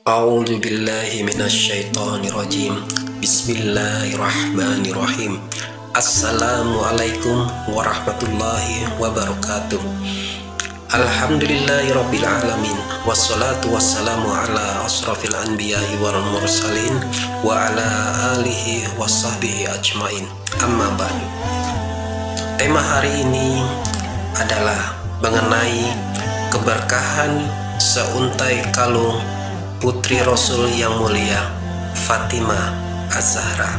A'udzu billahi minasyaitonir rajim. Bismillahirrahmanirrahim. Assalamualaikum warahmatullahi wabarakatuh. Alhamdulillahirabbil alamin. Wassalatu wassalamu ala asrafil anbiya'i wal mursalin wa ala alihi washabbihi ajmain. Amma ba'du. Tema hari ini adalah mengenai keberkahan seuntai kalung putri Rasul yang mulia, Fatimah Az-Zahra.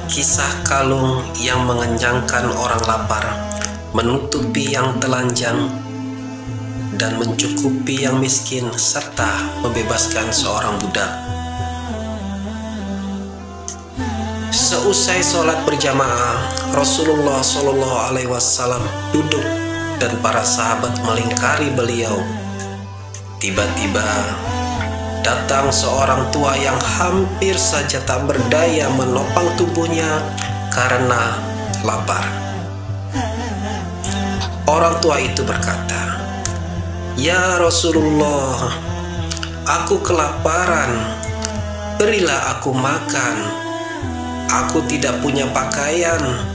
Kisah kalung yang mengenyangkan orang lapar, menutupi yang telanjang, dan mencukupi yang miskin, serta membebaskan seorang budak. Seusai sholat berjamaah, Rasulullah SAW duduk dan para sahabat melingkari beliau. Tiba-tiba datang seorang tua yang hampir saja tak berdaya menopang tubuhnya karena lapar. Orang tua itu berkata, "Ya Rasulullah, aku kelaparan, berilah aku makan. Aku tidak punya pakaian,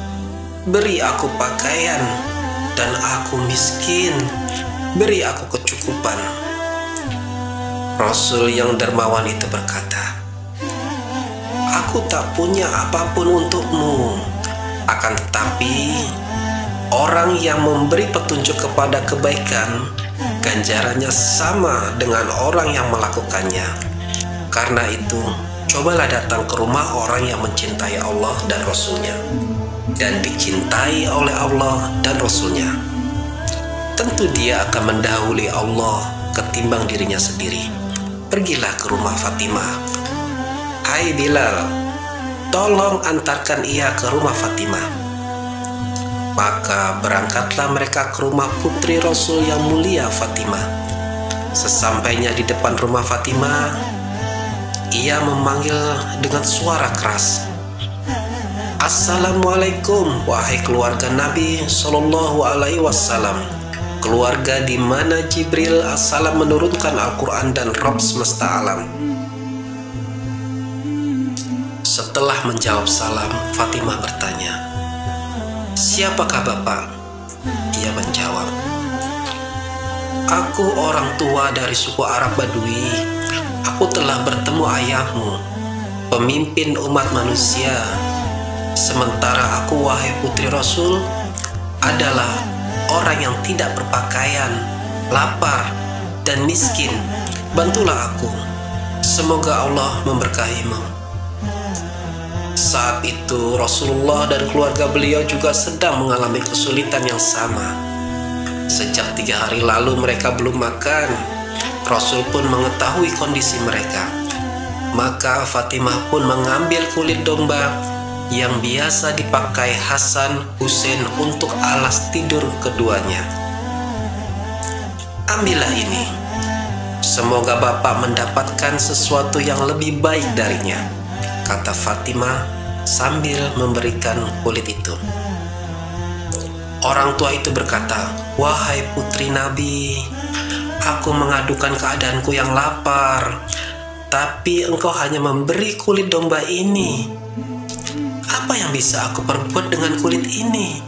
beri aku pakaian. Dan aku miskin, beri aku kecukupan." Rasul yang dermawan itu berkata, "Aku tak punya apapun untukmu, akan tetapi orang yang memberi petunjuk kepada kebaikan, ganjarannya sama dengan orang yang melakukannya. Karena itu, cobalah datang ke rumah orang yang mencintai Allah dan Rasul-Nya, dan dicintai oleh Allah dan Rasul-Nya. Tentu dia akan mendahului Allah ketimbang dirinya sendiri. Pergilah ke rumah Fatimah. Hai Bilal, tolong antarkan ia ke rumah Fatimah." Maka berangkatlah mereka ke rumah putri Rasul yang mulia, Fatimah. Sesampainya di depan rumah Fatimah, ia memanggil dengan suara keras, "Assalamualaikum, wahai keluarga Nabi Sallallahu Alaihi Wasallam, keluarga di mana Jibril as-salam menurunkan Al-Quran dan Rabb semesta alam." Setelah menjawab salam, Fatimah bertanya, "Siapakah Bapak?" Ia menjawab, "Aku orang tua dari suku Arab Badui. Aku telah bertemu ayahmu, pemimpin umat manusia. Sementara aku, wahai putri Rasul, adalah orang yang tidak berpakaian, lapar, dan miskin. Bantulah aku. Semoga Allah memberkahimu." Saat itu Rasulullah dan keluarga beliau juga sedang mengalami kesulitan yang sama. Sejak 3 hari lalu mereka belum makan. Rasul pun mengetahui kondisi mereka. Maka Fatimah pun mengambil kulit domba yang biasa dipakai Hasan Husain untuk alas tidur keduanya. "Ambillah ini. Semoga Bapak mendapatkan sesuatu yang lebih baik darinya," kata Fatimah sambil memberikan kulit itu. Orang tua itu berkata, "Wahai putri Nabi, aku mengadukan keadaanku yang lapar, tapi engkau hanya memberi kulit domba ini. Apa yang bisa aku perbuat dengan kulit ini?"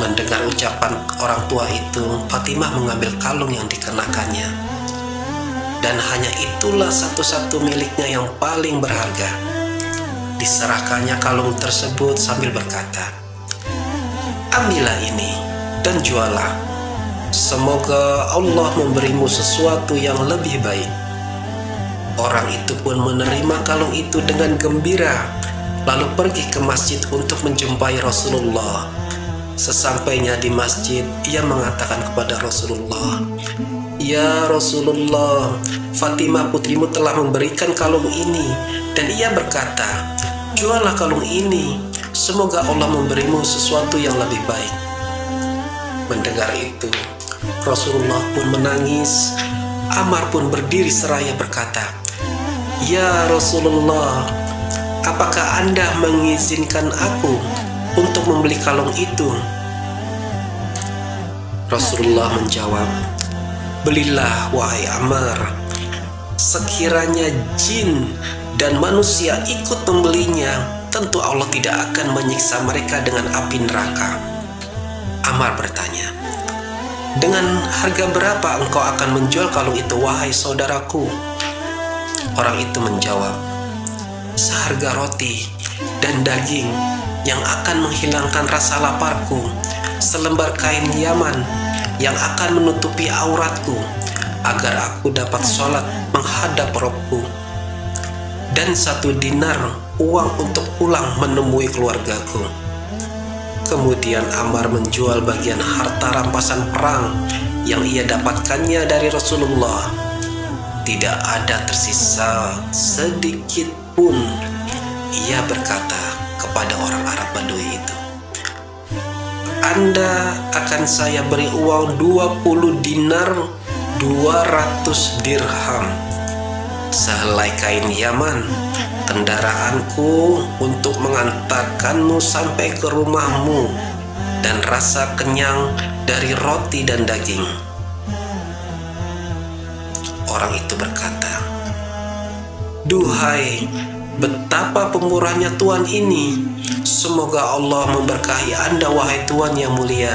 Mendengar ucapan orang tua itu, Fatimah mengambil kalung yang dikenakannya, dan hanya itulah satu-satu miliknya yang paling berharga. Diserahkannya kalung tersebut sambil berkata, "Ambillah ini dan jualah. Semoga Allah memberimu sesuatu yang lebih baik." Orang itu pun menerima kalung itu dengan gembira, lalu pergi ke masjid untuk menjumpai Rasulullah. Sesampainya di masjid, ia mengatakan kepada Rasulullah, "Ya Rasulullah, Fatimah putrimu telah memberikan kalung ini, dan ia berkata, 'Jualah kalung ini, semoga Allah memberimu sesuatu yang lebih baik.'" Mendengar itu, Rasulullah pun menangis. Ammar pun berdiri seraya berkata, "Ya Rasulullah, apakah Anda mengizinkan aku untuk membeli kalung itu?" Rasulullah menjawab, Belilah wahai Ammar, sekiranya jin dan manusia ikut membelinya, tentu Allah tidak akan menyiksa mereka dengan api neraka. Ammar bertanya, dengan harga berapa engkau akan menjual kalung itu, wahai saudaraku? Orang itu menjawab, seharga roti dan daging yang akan menghilangkan rasa laparku, selembar kain Yaman yang akan menutupi auratku, agar aku dapat sholat menghadap Robku, dan 1 dinar uang untuk pulang menemui keluargaku. Kemudian Ammar menjual bagian harta rampasan perang yang ia dapatkannya dari Rasulullah. Tidak ada tersisa sedikit pun. Ia berkata kepada orang Arab Badui itu, Anda akan saya beri uang 20 dinar 200 dirham, sehelai kain Yaman, kendaraanku untuk mengantarkanmu sampai ke rumahmu, dan rasa kenyang dari roti dan daging. Orang itu berkata, duhai, betapa pemurahnya Tuhan ini. Semoga Allah memberkahi Anda, wahai Tuhan yang mulia.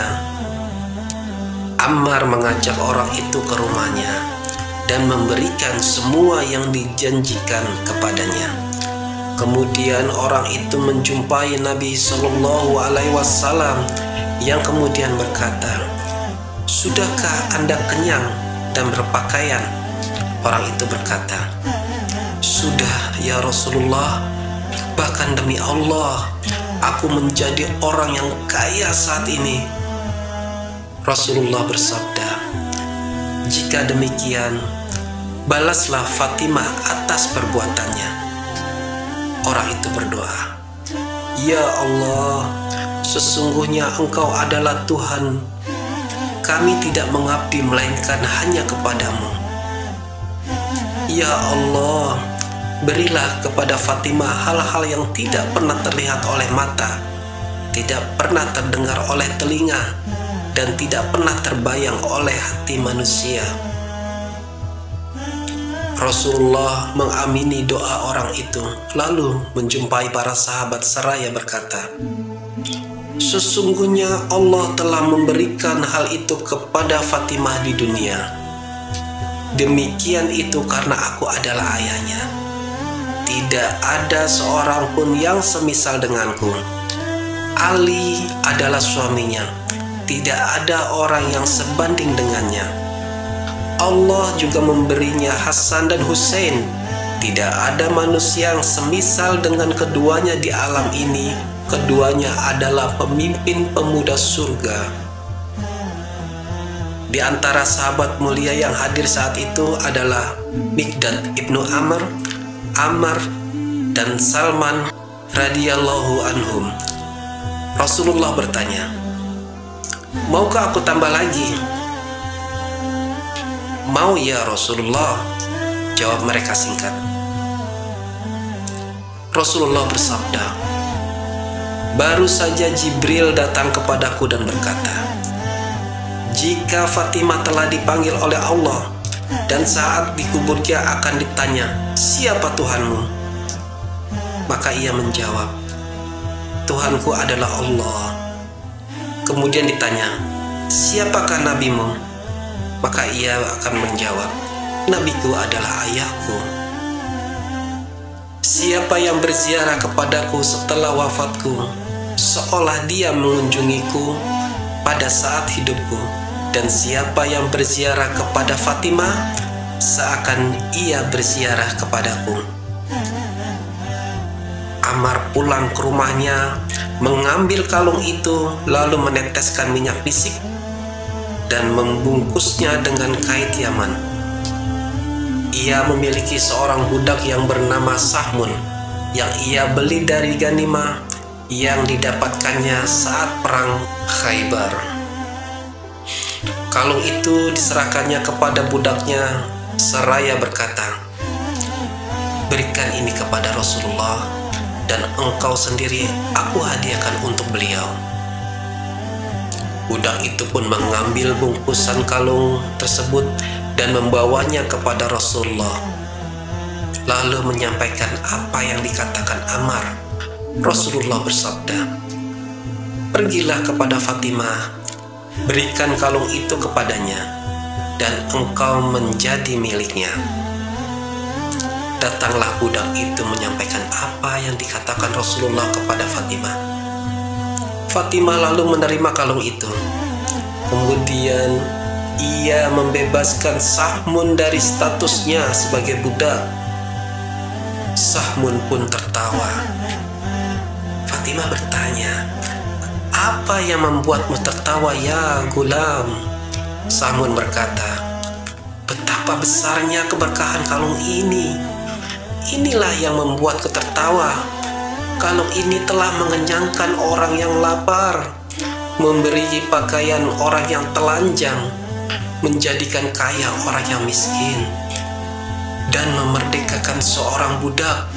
Ammar mengajak orang itu ke rumahnya dan memberikan semua yang dijanjikan kepadanya. Kemudian orang itu menjumpai Nabi Shallallahu Alaihi Wasallam yang kemudian berkata, sudahkah Anda kenyang dan berpakaian? Orang itu berkata, sudah ya Rasulullah, bahkan demi Allah, aku menjadi orang yang kaya saat ini. Rasulullah bersabda, jika demikian, balaslah Fatimah atas perbuatannya. Orang itu berdoa, ya Allah, sesungguhnya Engkau adalah Tuhan. Kami tidak mengabdi melainkan hanya kepadamu. Ya Allah, berilah kepada Fatimah hal-hal yang tidak pernah terlihat oleh mata, tidak pernah terdengar oleh telinga, dan tidak pernah terbayang oleh hati manusia. Rasulullah mengamini doa orang itu, lalu menjumpai para sahabat seraya berkata, sesungguhnya Allah telah memberikan hal itu kepada Fatimah di dunia. Demikian itu karena aku adalah ayahnya. Tidak ada seorang pun yang semisal denganku. Ali adalah suaminya. Tidak ada orang yang sebanding dengannya. Allah juga memberinya Hasan dan Hussein. Tidak ada manusia yang semisal dengan keduanya di alam ini. Keduanya adalah pemimpin pemuda surga. Di antara sahabat mulia yang hadir saat itu adalah Miqdad ibnu Amr, Ammar, dan Salman radhiyallahu anhum. Rasulullah bertanya, maukah aku tambah lagi? Mau ya Rasulullah, jawab mereka singkat. Rasulullah bersabda, baru saja Jibril datang kepadaku dan berkata, jika Fatimah telah dipanggil oleh Allah dan saat dikuburnya akan ditanya, siapa Tuhanmu? Maka ia menjawab, Tuhanku adalah Allah. Kemudian ditanya, siapakah nabimu? Maka ia akan menjawab, nabiku adalah ayahku. Siapa yang berziarah kepadaku setelah wafatku, seolah dia mengunjungiku pada saat hidupku, dan siapa yang berziarah kepada Fatimah, seakan ia berziarah kepadaku. Ammar pulang ke rumahnya, mengambil kalung itu, lalu meneteskan minyak misik dan membungkusnya dengan kain Yaman. Ia memiliki seorang budak yang bernama Sahmun, yang ia beli dari Ghanimah yang didapatkannya saat perang Khaybar. Kalung itu diserahkannya kepada budaknya seraya berkata, berikan ini kepada Rasulullah, dan engkau sendiri aku hadiahkan untuk beliau. Budak itu pun mengambil bungkusan kalung tersebut dan membawanya kepada Rasulullah, lalu menyampaikan apa yang dikatakan Ammar. Rasulullah bersabda, "Pergilah kepada Fatimah, berikan kalung itu kepadanya, dan engkau menjadi miliknya." Datanglah budak itu menyampaikan apa yang dikatakan Rasulullah kepada Fatimah. Fatimah lalu menerima kalung itu. Kemudian ia membebaskan Sahmun dari statusnya sebagai budak. Sahmun pun tertawa. Fatimah bertanya, "Apa yang membuatmu tertawa ya gulam?" Sahmun berkata, "Betapa besarnya keberkahan kalung ini. Inilah yang membuatku tertawa. Kalung ini telah mengenyangkan orang yang lapar, memberi pakaian orang yang telanjang, menjadikan kaya orang yang miskin, dan memerdekakan seorang budak,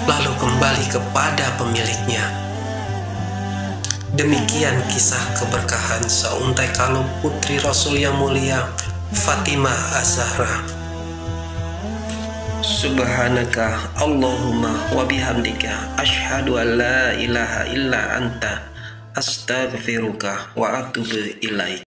lalu kembali kepada pemiliknya." Demikian kisah keberkahan seuntai kalung putri Rasul yang mulia, Fatimah Az-Zahra. Subhanaka Allahumma wa bihamdika asyhadu an la ilaha illa anta astaghfiruka wa atubu ilaik.